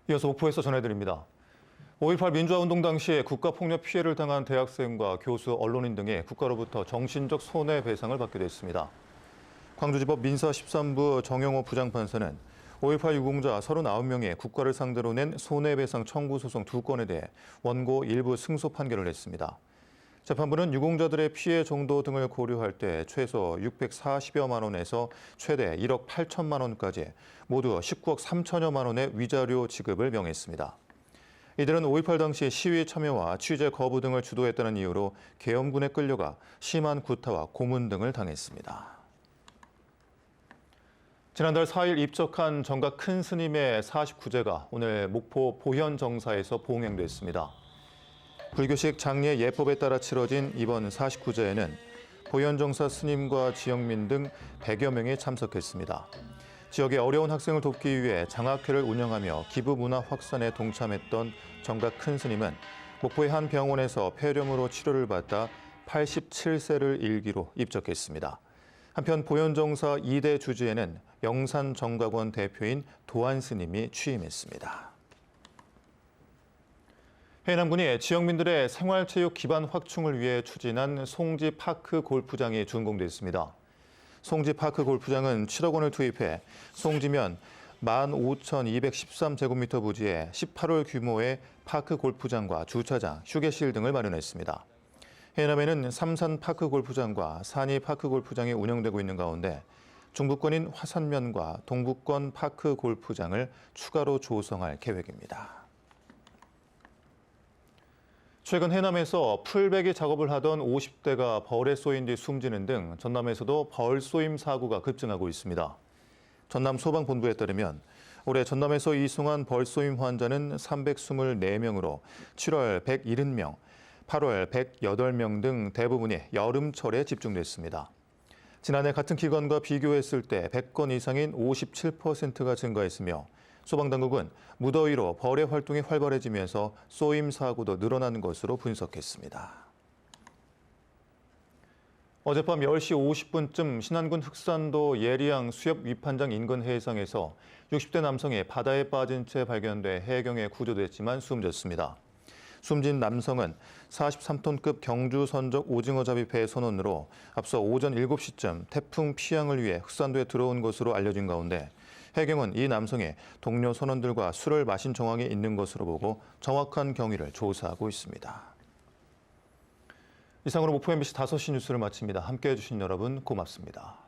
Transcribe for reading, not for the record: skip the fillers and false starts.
이어서 목포에서 전해드립니다. 5.18 민주화운동 당시에 국가폭력 피해를 당한 대학생과 교수, 언론인 등이 국가로부터 정신적 손해배상을 받게 됐습니다. 광주지법 민사 13부 정영호 부장판사는 5.18 유공자 39명이 국가를 상대로 낸 손해배상 청구 소송 2건에 대해 원고 일부 승소 판결을 냈습니다. 재판부는 유공자들의 피해 정도 등을 고려할 때 최소 640여만 원에서 최대 1억 8천만 원까지 모두 19억 3천여만 원의 위자료 지급을 명했습니다. 이들은 5.18 당시 시위 참여와 취재 거부 등을 주도했다는 이유로 계엄군에 끌려가 심한 구타와 고문 등을 당했습니다. 지난달 4일 입적한 정각 큰 스님의 49제가 오늘 목포 보현정사에서 봉행됐습니다. 불교식 장례 예법에 따라 치러진 이번 49제에는 보현정사 스님과 지역민 등 100여 명이 참석했습니다. 지역의 어려운 학생을 돕기 위해 장학회를 운영하며 기부 문화 확산에 동참했던 정각 큰 스님은 목포의 한 병원에서 폐렴으로 치료를 받다 87세를 일기로 입적했습니다. 한편 보현정사 2대 주지에는 영산정각원 대표인 도안 스님이 취임했습니다. 해남군이 지역민들의 생활체육 기반 확충을 위해 추진한 송지파크 골프장이 준공됐습니다. 송지파크 골프장은 7억 원을 투입해 송지면 15,213제곱미터 부지에 18홀 규모의 파크 골프장과 주차장, 휴게실 등을 마련했습니다. 해남에는 삼산파크 골프장과 산이파크 골프장이 운영되고 있는 가운데 중부권인 화산면과 동부권 파크 골프장을 추가로 조성할 계획입니다. 최근 해남에서 풀베기 작업을 하던 50대가 벌에 쏘인 뒤 숨지는 등 전남에서도 벌 쏘임 사고가 급증하고 있습니다. 전남 소방본부에 따르면 올해 전남에서 이송한 벌 쏘임 환자는 324명으로 7월 170명, 8월 108명 등 대부분이 여름철에 집중됐습니다. 지난해 같은 기간과 비교했을 때 100건 이상인 57%가 증가했으며 소방당국은 무더위로 벌의 활동이 활발해지면서 쏘임 사고도 늘어난 것으로 분석했습니다. 어젯밤 10시 50분쯤 신안군 흑산도 예리양 수협 위판장 인근 해상에서 60대 남성이 바다에 빠진 채 발견돼 해경에 구조됐지만 숨졌습니다. 숨진 남성은 43톤급 경주 선적 오징어잡이 배 선원으로 앞서 오전 7시쯤 태풍 피항을 위해 흑산도에 들어온 것으로 알려진 가운데 해경은 이 남성이 동료 선원들과 술을 마신 정황이 있는 것으로 보고 정확한 경위를 조사하고 있습니다. 이상으로 목포 MBC 5시 뉴스를 마칩니다. 함께해 주신 여러분 고맙습니다.